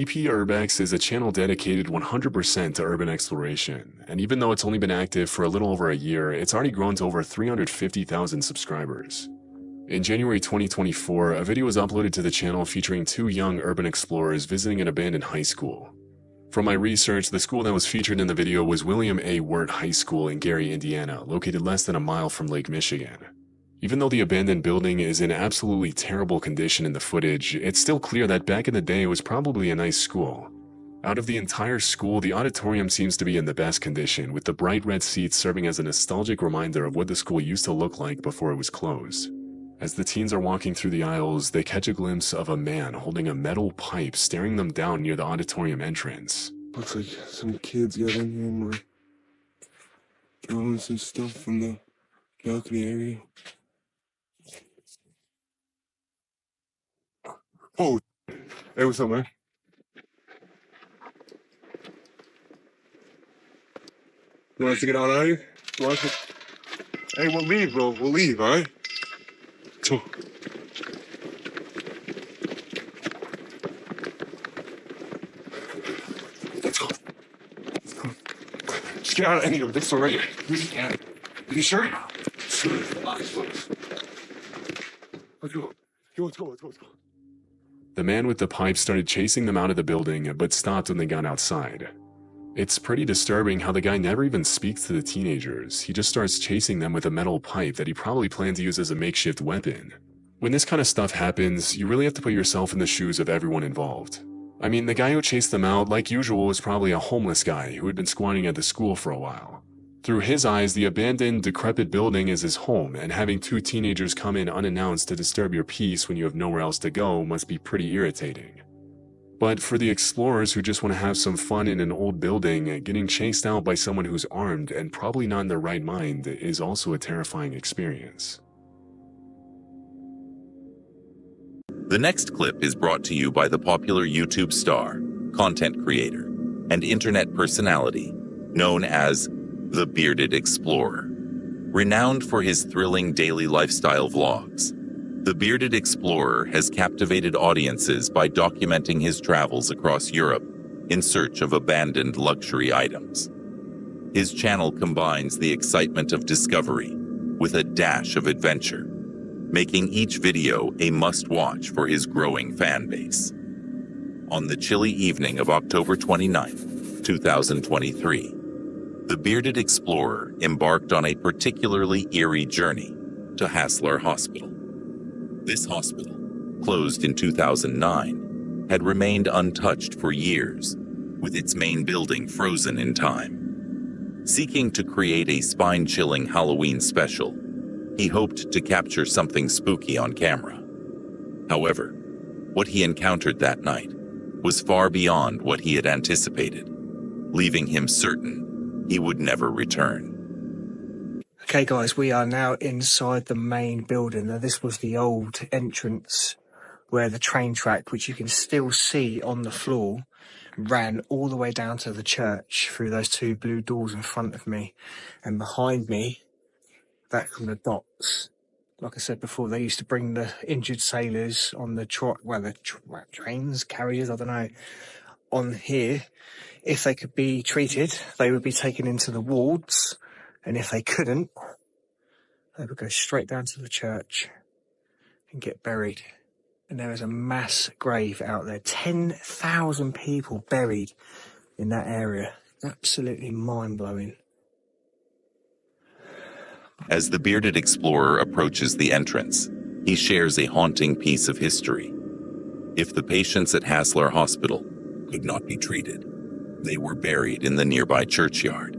EP Urbex is a channel dedicated 100% to urban exploration, and even though it's only been active for a little over a year, it's already grown to over 350,000 subscribers. In January 2024, a video was uploaded to the channel featuring two young urban explorers visiting an abandoned high school. From my research, the school that was featured in the video was William A. Wirt High School in Gary, Indiana, located less than a mile from Lake Michigan. Even though the abandoned building is in absolutely terrible condition in the footage, it's still clear that back in the day it was probably a nice school. Out of the entire school, the auditorium seems to be in the best condition, with the bright red seats serving as a nostalgic reminder of what the school used to look like before it was closed. As the teens are walking through the aisles, they catch a glimpse of a man holding a metal pipe staring them down near the auditorium entrance. Looks like some kids got in here and were throwing some stuff from the balcony area. Oh, hey, what's up, man? You want us to get out of here? You want us to... Hey, we'll leave, bro. We'll leave, all right? Come on. Let's go. Let's go. Just get out of any of this one right here. You can. Are you sure? Let's go. Let's go. Let's go. Let's go. The man with the pipe started chasing them out of the building, but stopped when they got outside. It's pretty disturbing how the guy never even speaks to the teenagers. He just starts chasing them with a metal pipe that he probably planned to use as a makeshift weapon. When this kind of stuff happens, you really have to put yourself in the shoes of everyone involved. I mean, the guy who chased them out, like usual, was probably a homeless guy who had been squatting at the school for a while. Through his eyes, the abandoned, decrepit building is his home, and having two teenagers come in unannounced to disturb your peace when you have nowhere else to go must be pretty irritating. But for the explorers who just want to have some fun in an old building, getting chased out by someone who's armed and probably not in their right mind is also a terrifying experience. The next clip is brought to you by the popular YouTube star, content creator, and internet personality known as The Bearded Explorer. Renowned for his thrilling daily lifestyle vlogs, The Bearded Explorer has captivated audiences by documenting his travels across Europe in search of abandoned luxury items. His channel combines the excitement of discovery with a dash of adventure, making each video a must-watch for his growing fan base. On the chilly evening of October 29, 2023, The Bearded Explorer embarked on a particularly eerie journey to Hassler Hospital. This hospital, closed in 2009, had remained untouched for years, with its main building frozen in time. Seeking to create a spine-chilling Halloween special, he hoped to capture something spooky on camera. However, what he encountered that night was far beyond what he had anticipated, leaving him certain he would never return. Okay guys, we are now inside the main building. Now this was the old entrance where the train track, which you can still see on the floor, ran all the way down to the church through those two blue doors in front of me. And behind me, back from the docks, like I said before, they used to bring the injured sailors on the trains, carriers, I don't know, on here. If they could be treated, they would be taken into the wards, and if they couldn't, they would go straight down to the church and get buried. And there is a mass grave out there, 10,000 people buried in that area. Absolutely mind-blowing. As the Bearded Explorer approaches the entrance, he shares a haunting piece of history. If the patients at Hassler Hospital could not be treated, they were buried in the nearby churchyard,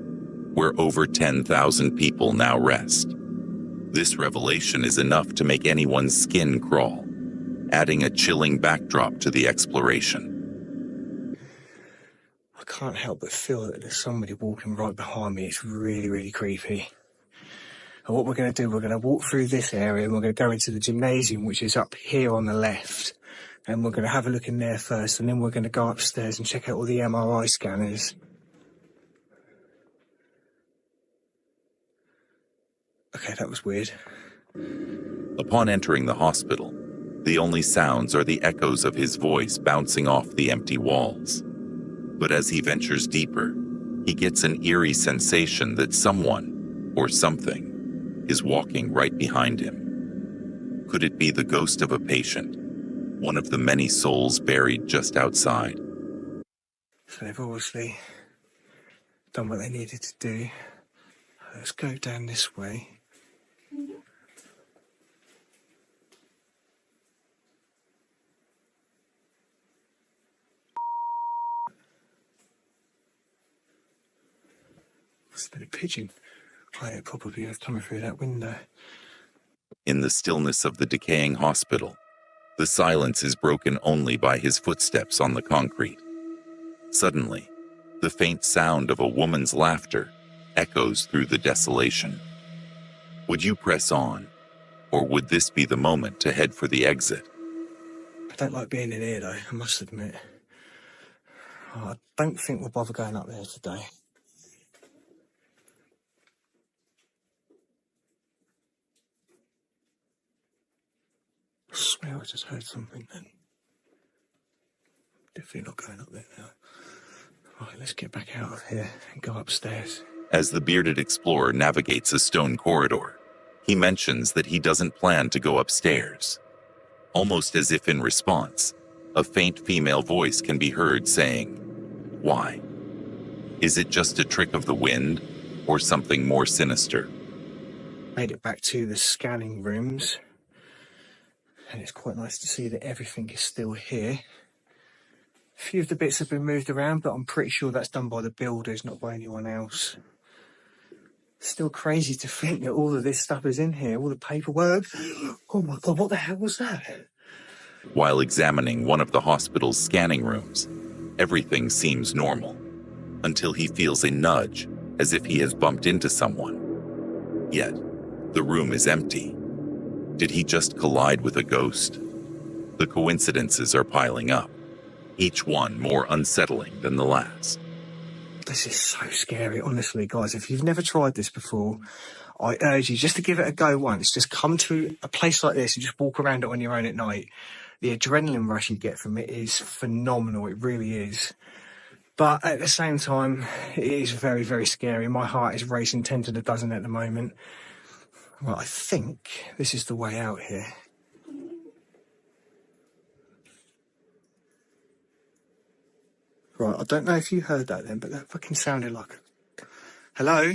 where over 10,000 people now rest. This revelation is enough to make anyone's skin crawl, adding a chilling backdrop to the exploration. I can't help but feel that there's somebody walking right behind me. It's really, really creepy. And what we're going to do, we're going to walk through this area and we're going to go into the gymnasium, which is up here on the left. And we're going to have a look in there first, and then we're going to go upstairs and check out all the MRI scanners. Okay, that was weird. Upon entering the hospital, The only sounds are the echoes of his voice bouncing off the empty walls. But as he ventures deeper, he gets an eerie sensation that someone, or something, is walking right behind him. Could it be the ghost of a patient, one of the many souls buried just outside? So they've obviously done what they needed to do. Let's go down this way. It's been a pigeon. Oh, it probably was coming through that window. In the stillness of the decaying hospital, the silence is broken only by his footsteps on the concrete. Suddenly, the faint sound of a woman's laughter echoes through the desolation. Would you press on, or would this be the moment to head for the exit? I don't like being in here though, I must admit. Oh, I don't think we'll bother going up there today. I swear I just heard something then. Definitely not going up there now. Right, let's get back out of here and go upstairs. As the bearded explorer navigates a stone corridor, he mentions that he doesn't plan to go upstairs. Almost as if in response, a faint female voice can be heard saying, "Why? Is it just a trick of the wind, or something more sinister?" Made it back to the scanning rooms. And it's quite nice to see that everything is still here. A few of the bits have been moved around, but I'm pretty sure that's done by the builders, not by anyone else. Still crazy to think that all of this stuff is in here, all the paperwork. Oh my God, what the hell was that? While examining one of the hospital's scanning rooms, everything seems normal, until he feels a nudge as if he has bumped into someone. Yet, the room is empty. Did he just collide with a ghost? The coincidences are piling up, each one more unsettling than the last. This is so scary, honestly, guys. If you've never tried this before, I urge you just to give it a go once. Just come to a place like this and just walk around it on your own at night. The adrenaline rush you get from it is phenomenal. It really is. But at the same time, it is very, very scary. My heart is racing 10 to the dozen at the moment. Well, I think this is the way out here. Right, I don't know if you heard that then, but that fucking sounded like... Hello?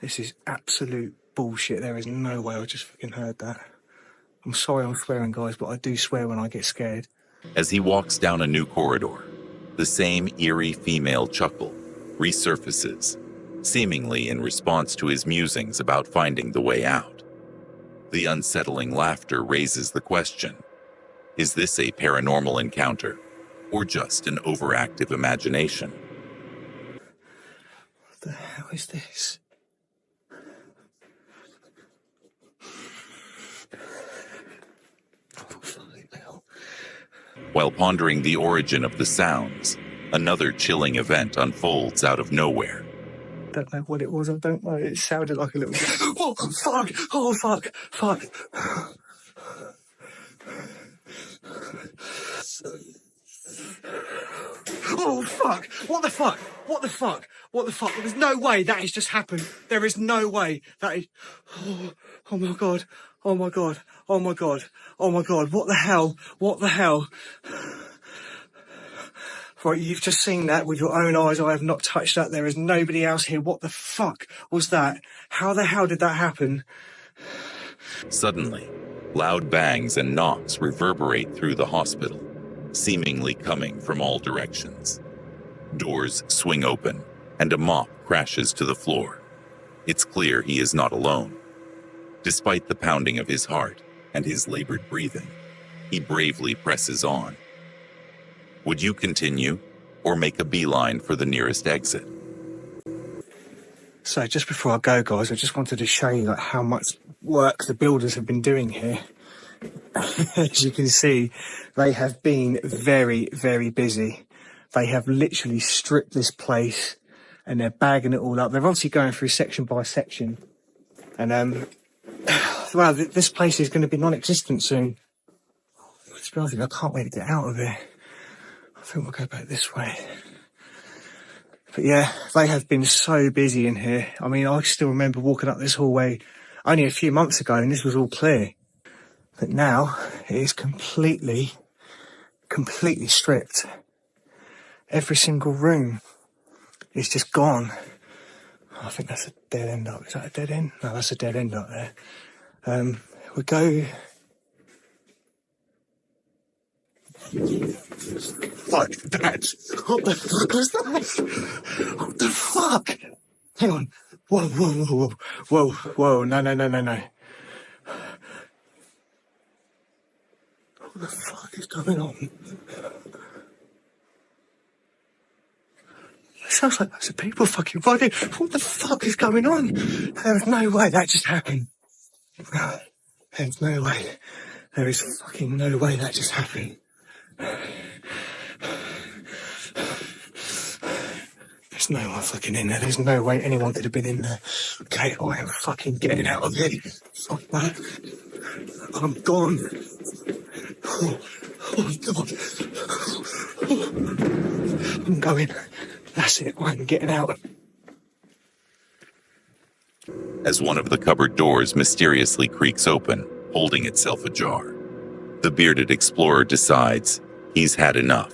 This is absolute bullshit. There is no way I just fucking heard that. I'm sorry I'm swearing, guys, but I do swear when I get scared. As he walks down a new corridor, the same eerie female chuckle resurfaces, seemingly in response to his musings about finding the way out. The unsettling laughter raises the question, is this a paranormal encounter, or just an overactive imagination? What the hell is this? Oh, fucking hell. While pondering the origin of the sounds, another chilling event unfolds out of nowhere. Don't know what it was, I don't know. It sounded like a little... Oh, fuck! Oh, fuck! Fuck! Oh, fuck! What the fuck? What the fuck? What the fuck? There's no way that has just happened. There is no way that is... Oh my God. Oh my God. Oh my God. Oh my God. What the hell? What the hell? Right, you've just seen that with your own eyes. I have not touched that. There is nobody else here. What the fuck was that? How the hell did that happen? Suddenly, loud bangs and knocks reverberate through the hospital, seemingly coming from all directions. Doors swing open, and a mop crashes to the floor. It's clear he is not alone. Despite the pounding of his heart and his labored breathing, he bravely presses on. Would you continue, or make a beeline for the nearest exit? So just before I go, guys, I just wanted to show you like how much work the builders have been doing here. As you can see, they have been very, very busy. They have literally stripped this place and they're bagging it all up. They're obviously going through section by section. And well, this place is going to be non-existent soon. To be honest, I can't wait to get out of here. I think we'll go back this way. But yeah, they have been so busy in here. I mean, I still remember walking up this hallway only a few months ago and this was all clear. But now it is completely stripped. Every single room is just gone. I think that's a dead end up. Is that a dead end? No, that's a dead end up there. We go... Fuck that! What the fuck was that? What the fuck? Hang on. Whoa. No. What the fuck is going on? It sounds like lots of people fucking running. What the fuck is going on? There's no way that just happened. There's no way. There is fucking no way that just happened. There's no one fucking in there. There's no way anyone could have been in there. Okay, I am fucking getting out of here. Fuck that. I'm gone. Oh God. I'm going. That's it. I'm getting out. As one of the cupboard doors mysteriously creaks open, holding itself ajar, the bearded explorer decides he's had enough.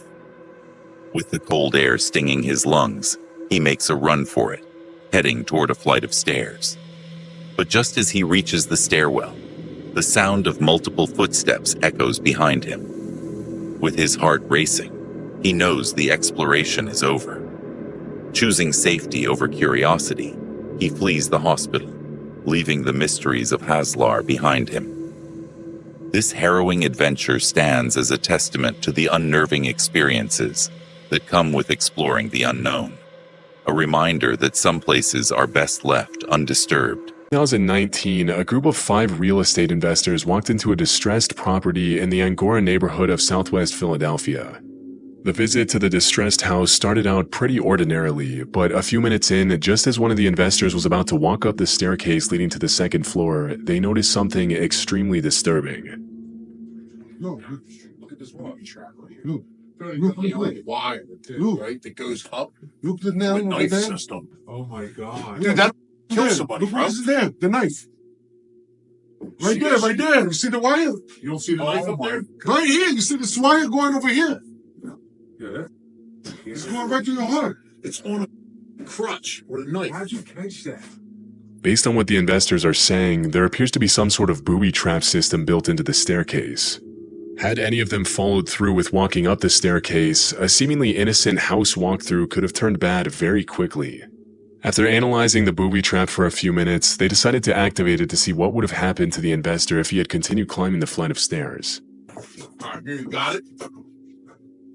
With the cold air stinging his lungs, he makes a run for it, heading toward a flight of stairs. But just as he reaches the stairwell, the sound of multiple footsteps echoes behind him. With his heart racing, he knows the exploration is over. Choosing safety over curiosity, he flees the hospital, leaving the mysteries of Haslar behind him. This harrowing adventure stands as a testament to the unnerving experiences that come with exploring the unknown. A reminder that some places are best left undisturbed. In 2019, a group of 5 real estate investors walked into a distressed property in the Angora neighborhood of southwest Philadelphia. The visit to the distressed house started out pretty ordinarily, but a few minutes in, just as one of the investors was about to walk up the staircase leading to the second floor, they noticed something extremely disturbing. No, look at this walking track right here. Look, the wire, right? That goes up. Look at the nail on the knife system. Oh my God. Dude, that killed somebody, bro. This is there, the knife. Right there. You see the wire? You don't see the knife up there? Right here, you see this wire going over here. Yeah. It's going right to your heart. It's on a crutch with a knife. How'd you catch that? Based on what the investors are saying, there appears to be some sort of booby trap system built into the staircase. Had any of them followed through with walking up the staircase, a seemingly innocent house walkthrough could have turned bad very quickly. After analyzing the booby trap for a few minutes, they decided to activate it to see what would have happened to the investor if he had continued climbing the flight of stairs. Alright, you got it?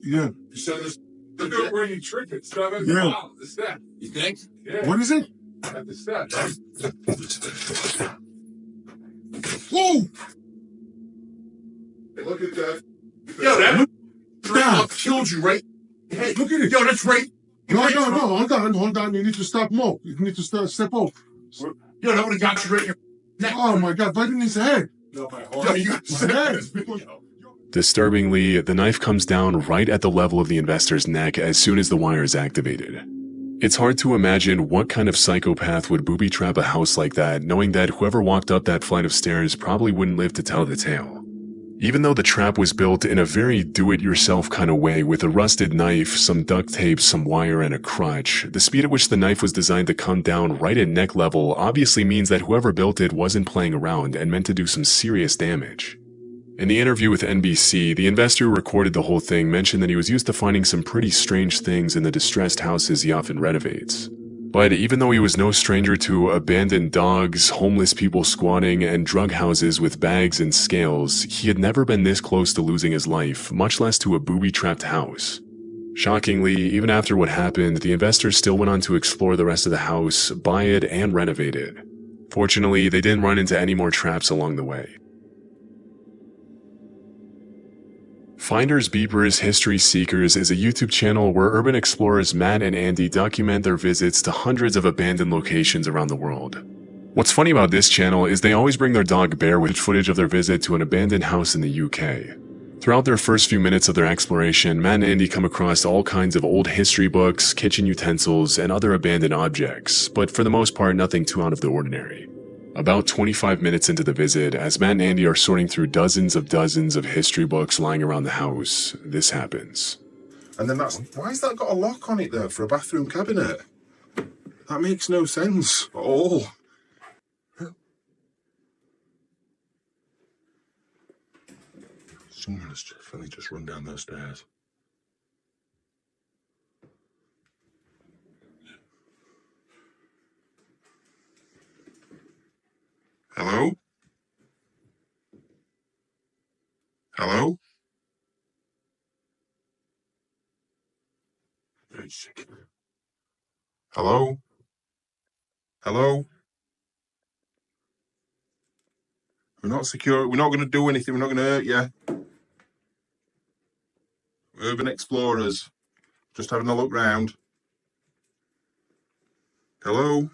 Yeah. You said this. Look at where you trick it. Stop it. Yeah. Wow, the step. You think? Yeah. What is it? At the step. Whoa! Hey, look at that. Yo, that killed you, right? Hey, look at it. Yo, that's right. No, hold on. You need to stop more. You need to step off. Yo, that would have got you right in your neck. Oh my God, right in his head. No, my heart. Yo, you got his head. Disturbingly, the knife comes down right at the level of the investor's neck as soon as the wire is activated. It's hard to imagine what kind of psychopath would booby trap a house like that, knowing that whoever walked up that flight of stairs probably wouldn't live to tell the tale. Even though the trap was built in a very do-it-yourself kind of way with a rusted knife, some duct tape, some wire, and a crutch, the speed at which the knife was designed to come down right at neck level obviously means that whoever built it wasn't playing around and meant to do some serious damage. In the interview with NBC, the investor who recorded the whole thing mentioned that he was used to finding some pretty strange things in the distressed houses he often renovates. But even though he was no stranger to abandoned dogs, homeless people squatting, and drug houses with bags and scales, he had never been this close to losing his life, much less to a booby-trapped house. Shockingly, even after what happened, the investors still went on to explore the rest of the house, buy it, and renovate it. Fortunately, they didn't run into any more traps along the way. Finders Beepers History Seekers is a YouTube channel where urban explorers Matt and Andy document their visits to hundreds of abandoned locations around the world. What's funny about this channel is they always bring their dog Bear with footage of their visit to an abandoned house in the UK. Throughout their first few minutes of their exploration, Matt and Andy come across all kinds of old history books, kitchen utensils, and other abandoned objects, but for the most part nothing too out of the ordinary. About 25 minutes into the visit, as Matt and Andy are sorting through dozens of history books lying around the house, this happens. And then why has that got a lock on it there for a bathroom cabinet? That makes no sense at all. Someone has definitely just run down those stairs. Hello? Hello? Very sick. Hello? Hello? We're not secure. We're not going to do anything. We're not going to hurt you. Urban explorers. Just having a look round. Hello?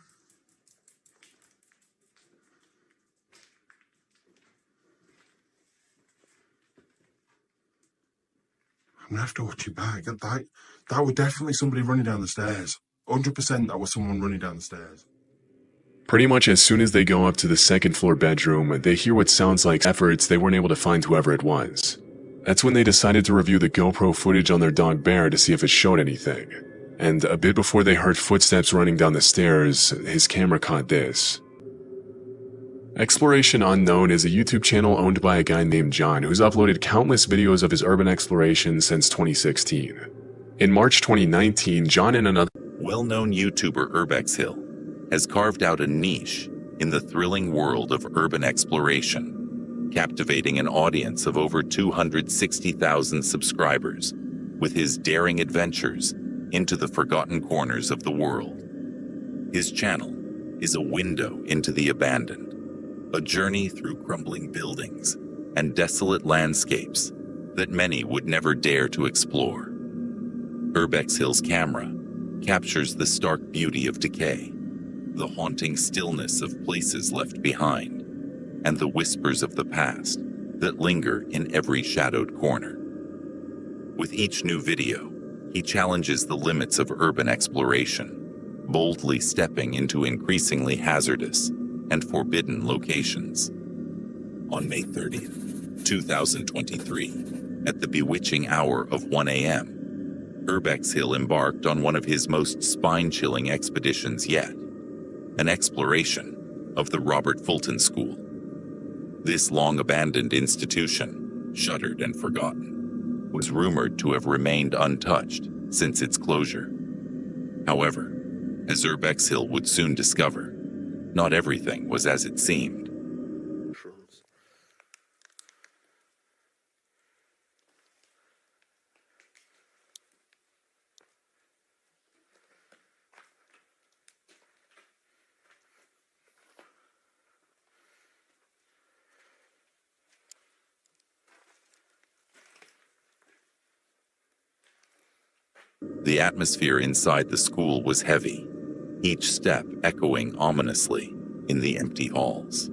I'm going to have to watch you back. That was definitely somebody running down the stairs. 100% that was someone running down the stairs. Pretty much as soon as they go up to the second floor bedroom, they hear what sounds like efforts they weren't able to find whoever it was. That's when they decided to review the GoPro footage on their dog Bear to see if it showed anything. And a bit before they heard footsteps running down the stairs, his camera caught this. Exploration Unknown is a YouTube channel owned by a guy named John who's uploaded countless videos of his urban exploration since 2016. In March 2019, John and another Well-known YouTuber Urbex Hill has carved out a niche in the thrilling world of urban exploration, captivating an audience of over 260,000 subscribers with his daring adventures into the forgotten corners of the world. His channel is a window into the abandoned, a journey through crumbling buildings and desolate landscapes that many would never dare to explore. Urbex Hill's camera captures the stark beauty of decay, the haunting stillness of places left behind, and the whispers of the past that linger in every shadowed corner. With each new video, he challenges the limits of urban exploration, boldly stepping into increasingly hazardous and forbidden locations. On May 30th, 2023, at the bewitching hour of 1 a.m., Urbex Hill embarked on one of his most spine-chilling expeditions yet, an exploration of the Robert Fulton School. This long-abandoned institution, shuttered and forgotten, was rumored to have remained untouched since its closure. However, as Urbex Hill would soon discover, not everything was as it seemed. The atmosphere inside the school was heavy, each step echoing ominously in the empty halls.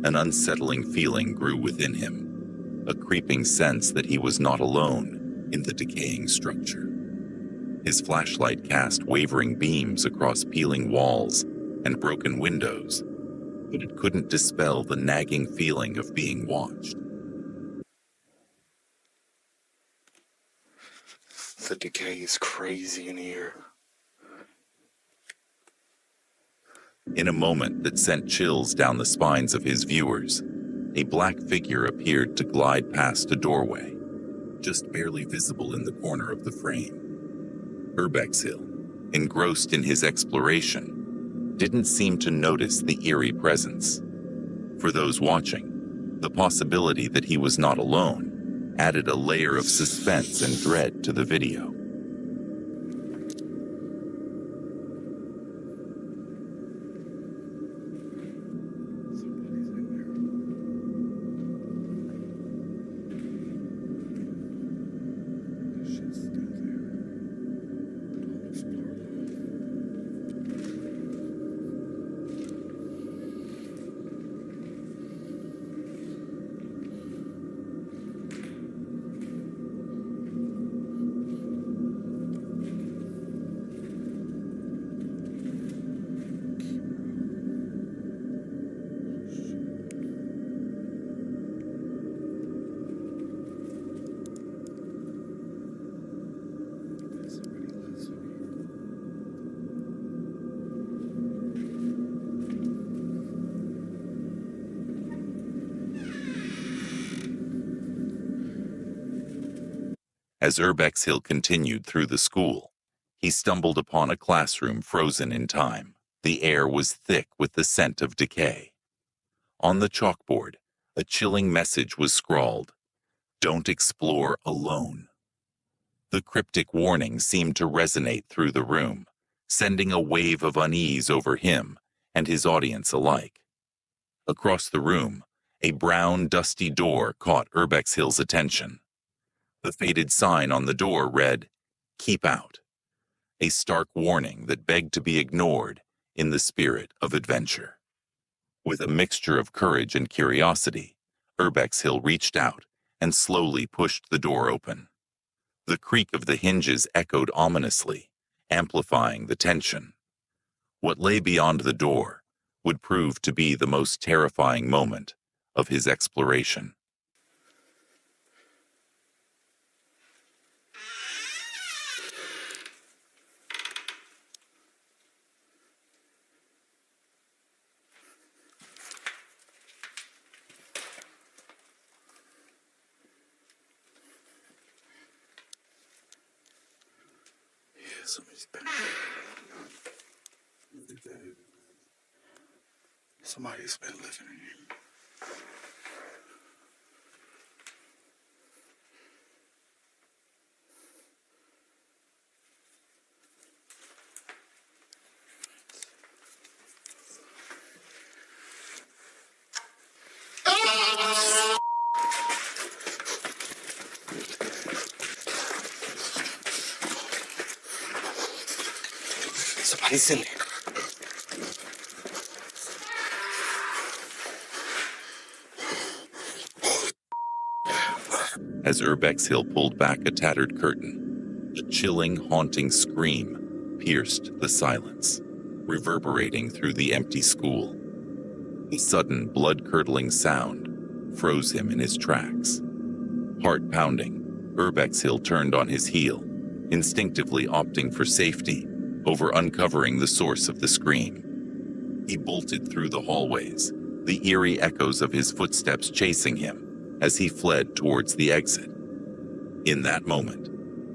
An unsettling feeling grew within him, a creeping sense that he was not alone in the decaying structure. His flashlight cast wavering beams across peeling walls and broken windows, but it couldn't dispel the nagging feeling of being watched. The decay is crazy in here. In a moment that sent chills down the spines of his viewers, a black figure appeared to glide past a doorway, just barely visible in the corner of the frame. Urbex Hill, engrossed in his exploration, didn't seem to notice the eerie presence. For those watching, the possibility that he was not alone added a layer of suspense and dread to the video. As Urbex Hill continued through the school, he stumbled upon a classroom frozen in time. The air was thick with the scent of decay. On the chalkboard, a chilling message was scrawled, "Don't explore alone." The cryptic warning seemed to resonate through the room, sending a wave of unease over him and his audience alike. Across the room, a brown, dusty door caught Urbex Hill's attention. The faded sign on the door read, "Keep out," a stark warning that begged to be ignored in the spirit of adventure. With a mixture of courage and curiosity, Urbex Hill reached out and slowly pushed the door open. The creak of the hinges echoed ominously, amplifying the tension. What lay beyond the door would prove to be the most terrifying moment of his exploration. Somebody's been living in here. Somebody's in there. As Urbex Hill pulled back a tattered curtain, a chilling, haunting scream pierced the silence, reverberating through the empty school. The sudden, blood-curdling sound froze him in his tracks. Heart pounding, Urbex Hill turned on his heel, instinctively opting for safety over uncovering the source of the scream. He bolted through the hallways, the eerie echoes of his footsteps chasing him as he fled towards the exit. In that moment,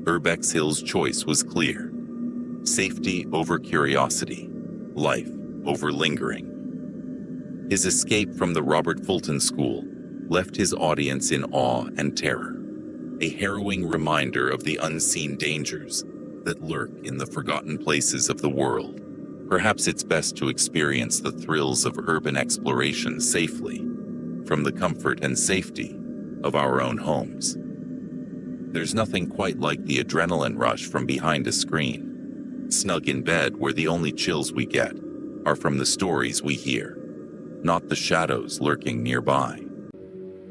Urbex Hill's choice was clear: safety over curiosity, life over lingering. His escape from the Robert Fulton School left his audience in awe and terror, a harrowing reminder of the unseen dangers that lurk in the forgotten places of the world. Perhaps it's best to experience the thrills of urban exploration safely, from the comfort and safety of our own homes. There's nothing quite like the adrenaline rush from behind a screen, snug in bed where the only chills we get are from the stories we hear, not the shadows lurking nearby.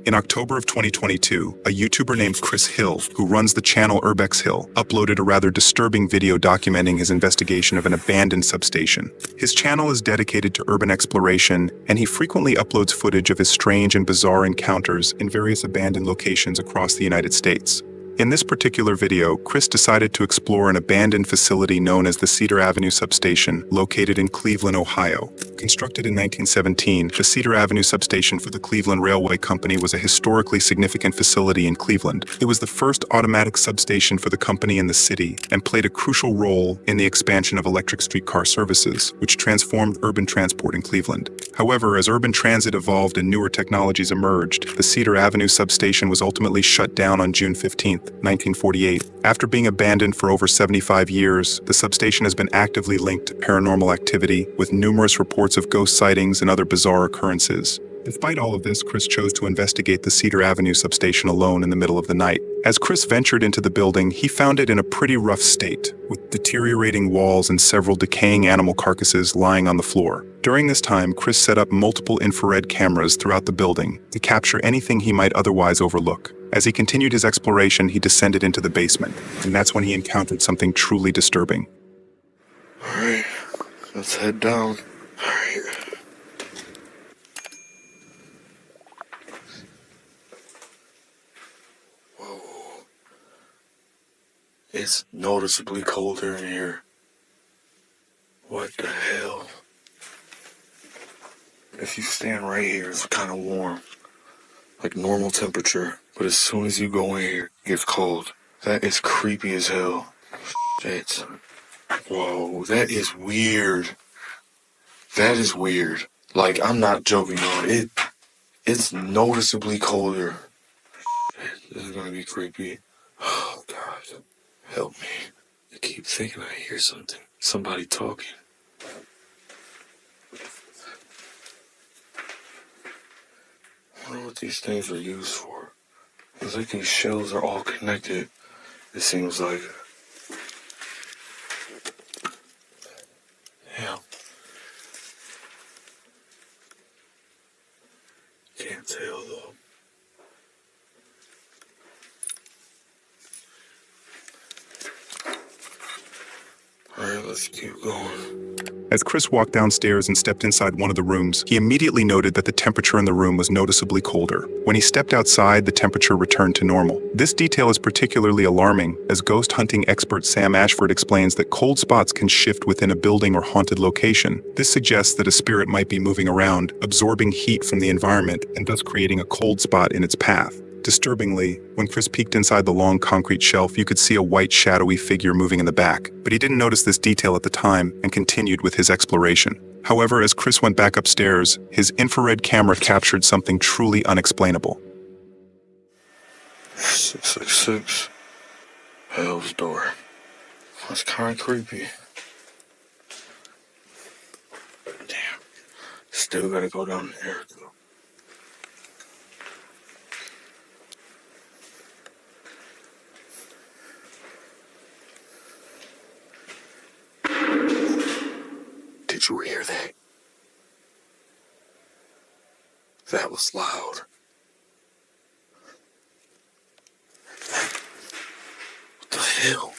In October of 2022, a YouTuber named Chris Hill, who runs the channel Urbex Hill, uploaded a rather disturbing video documenting his investigation of an abandoned substation. His channel is dedicated to urban exploration, and he frequently uploads footage of his strange and bizarre encounters in various abandoned locations across the United States. In this particular video, Chris decided to explore an abandoned facility known as the Cedar Avenue Substation, located in Cleveland, Ohio. Constructed in 1917, the Cedar Avenue Substation for the Cleveland Railway Company was a historically significant facility in Cleveland. It was the first automatic substation for the company in the city and played a crucial role in the expansion of electric streetcar services, which transformed urban transport in Cleveland. However, as urban transit evolved and newer technologies emerged, the Cedar Avenue Substation was ultimately shut down on June 15, 1948. After being abandoned for over 75 years, the substation has been actively linked to paranormal activity, with numerous reports of ghost sightings and other bizarre occurrences. Despite all of this, Chris chose to investigate the Cedar Avenue substation alone in the middle of the night. As Chris ventured into the building, he found it in a pretty rough state, with deteriorating walls and several decaying animal carcasses lying on the floor. During this time, Chris set up multiple infrared cameras throughout the building to capture anything he might otherwise overlook. As he continued his exploration, he descended into the basement, and that's when he encountered something truly disturbing. Alright, let's head down. Alright. Whoa. It's noticeably colder in here. What the hell? If you stand right here, it's kind of warm. Like normal temperature. But as soon as you go in here, it gets cold. That is creepy as hell. Shit. Whoa, that is weird. That is weird. Like, I'm not joking on it. It's noticeably colder. This is gonna be creepy. Oh, God. Help me. I keep thinking I hear something. Somebody talking. I wonder what these things are used for. It's like these shells are all connected. It seems like. Damn. Can't tell though. Alright, let's keep going. As Chris walked downstairs and stepped inside one of the rooms, he immediately noted that the temperature in the room was noticeably colder. When he stepped outside, the temperature returned to normal. This detail is particularly alarming, as ghost hunting expert Sam Ashford explains that cold spots can shift within a building or haunted location. This suggests that a spirit might be moving around, absorbing heat from the environment, and thus creating a cold spot in its path. Disturbingly, when Chris peeked inside the long concrete shelf, you could see a white shadowy figure moving in the back, but he didn't notice this detail at the time and continued with his exploration. However, as Chris went back upstairs, his infrared camera captured something truly unexplainable. 666. Hell's door. That's kind of creepy. Damn. Still gotta go down there. Did you hear that? That was loud. What the hell?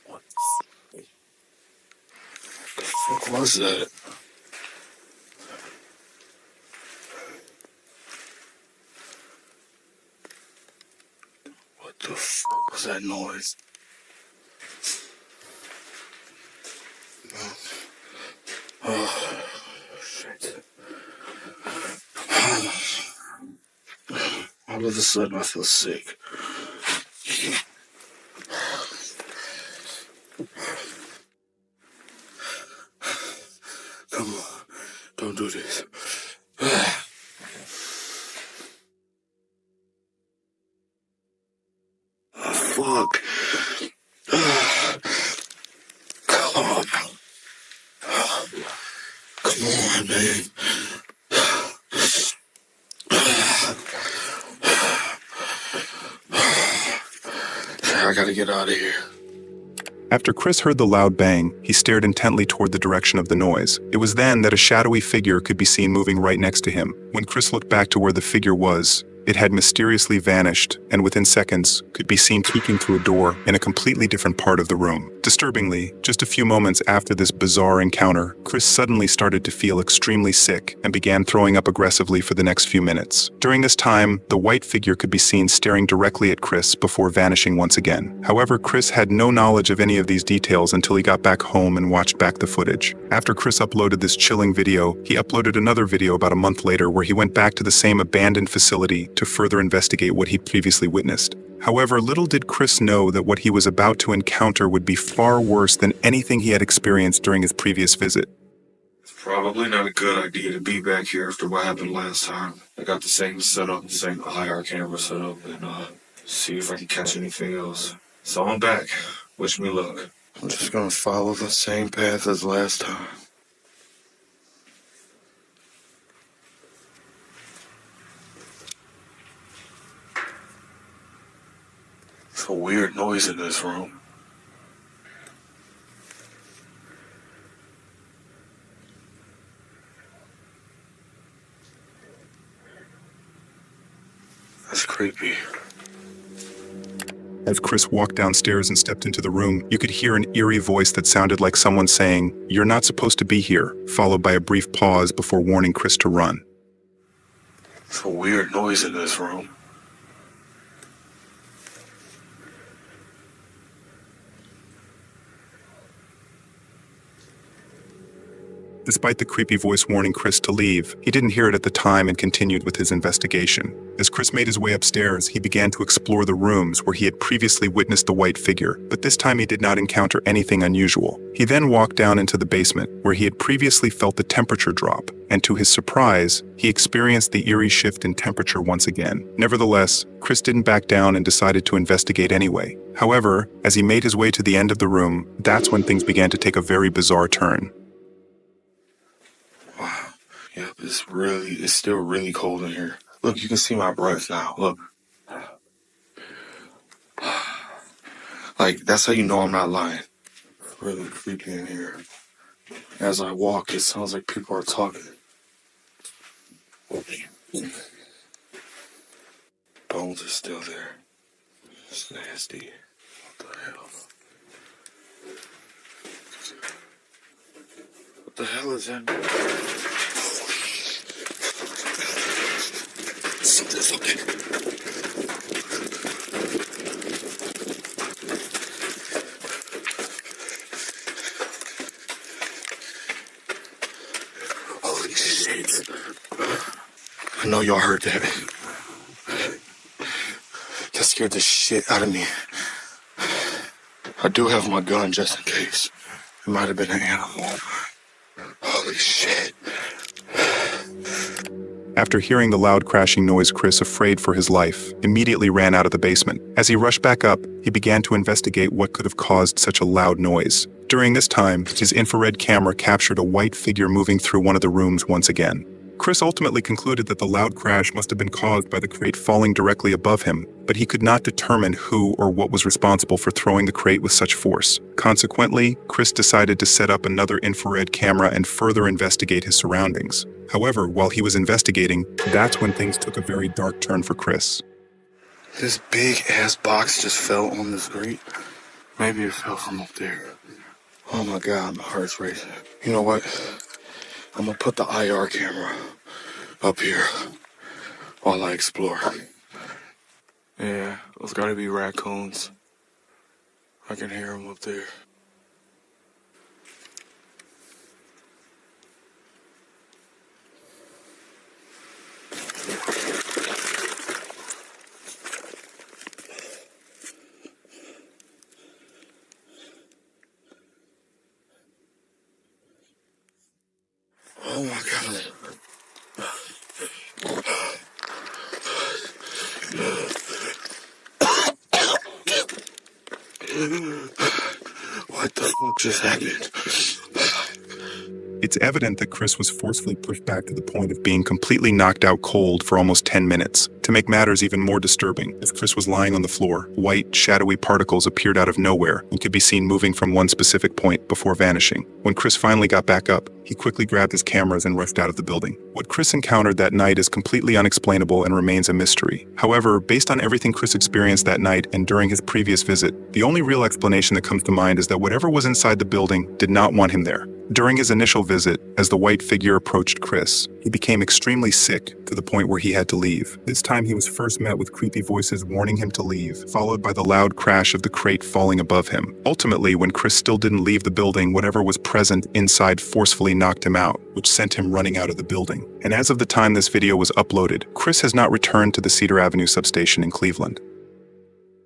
What the fuck was that? What the fuck was that noise? Oh, shit. All of a sudden I feel sick. Come on, don't do this. Oh, fuck. Come on. Come on, man. I gotta get out of here. After Chris heard the loud bang, he stared intently toward the direction of the noise. It was then that a shadowy figure could be seen moving right next to him. When Chris looked back to where the figure was, it had mysteriously vanished, and within seconds, could be seen peeking through a door in a completely different part of the room. Disturbingly, just a few moments after this bizarre encounter, Chris suddenly started to feel extremely sick and began throwing up aggressively for the next few minutes. During this time, the white figure could be seen staring directly at Chris before vanishing once again. However, Chris had no knowledge of any of these details until he got back home and watched back the footage. After Chris uploaded this chilling video, he uploaded another video about a month later where he went back to the same abandoned facility to further investigate what he'd previously witnessed. However, little did Chris know that what he was about to encounter would be far worse than anything he had experienced during his previous visit. It's probably not a good idea to be back here after what happened last time. I got the same setup, the same IR camera setup, and see if I can catch anything else. So I'm back. Wish me luck. I'm just gonna follow the same path as last time. It's a weird noise in this room. That's creepy. As Chris walked downstairs and stepped into the room, you could hear an eerie voice that sounded like someone saying, "You're not supposed to be here," followed by a brief pause before warning Chris to run. It's a weird noise in this room. Despite the creepy voice warning Chris to leave, he didn't hear it at the time and continued with his investigation. As Chris made his way upstairs, he began to explore the rooms where he had previously witnessed the white figure, but this time he did not encounter anything unusual. He then walked down into the basement, where he had previously felt the temperature drop, and to his surprise, he experienced the eerie shift in temperature once again. Nevertheless, Chris didn't back down and decided to investigate anyway. However, as he made his way to the end of the room, that's when things began to take a very bizarre turn. Wow. Yeah, it's still really cold in here. Look, you can see my breath now. Look. Like, that's how you know I'm not lying. It's really creepy in here. As I walk, it sounds like people are talking. Bones are still there. It's nasty. What the hell? What the hell is that? Something's up there. Holy shit. I know y'all heard that. That scared the shit out of me. I do have my gun just in case. It might have been an animal. Holy shit. After hearing the loud crashing noise, Chris, afraid for his life, immediately ran out of the basement. As he rushed back up, he began to investigate what could have caused such a loud noise. During this time, his infrared camera captured a white figure moving through one of the rooms once again. Chris ultimately concluded that the loud crash must have been caused by the crate falling directly above him, but he could not determine who or what was responsible for throwing the crate with such force. Consequently, Chris decided to set up another infrared camera and further investigate his surroundings. However, while he was investigating, that's when things took a very dark turn for Chris. This big ass box just fell on this grate. Maybe it fell from up there. Oh my God, my heart's racing. You know what? I'm gonna put the IR camera up here while I explore. Yeah, those gotta be raccoons. I can hear them up there. Oh my God. What the fuck just happened? It's evident that Chris was forcefully pushed back to the point of being completely knocked out cold for almost 10 minutes. To make matters even more disturbing, as Chris was lying on the floor, white, shadowy particles appeared out of nowhere and could be seen moving from one specific point before vanishing. When Chris finally got back up, he quickly grabbed his cameras and rushed out of the building. What Chris encountered that night is completely unexplainable and remains a mystery. However, based on everything Chris experienced that night and during his previous visit, the only real explanation that comes to mind is that whatever was inside the building did not want him there. During his initial visit, as the white figure approached Chris, he became extremely sick to the point where he had to leave. This time he was first met with creepy voices warning him to leave, followed by the loud crash of the crate falling above him. Ultimately, when Chris still didn't leave the building, whatever was present inside forcefully knocked him out, which sent him running out of the building. And as of the time this video was uploaded, Chris has not returned to the Cedar Avenue substation in Cleveland.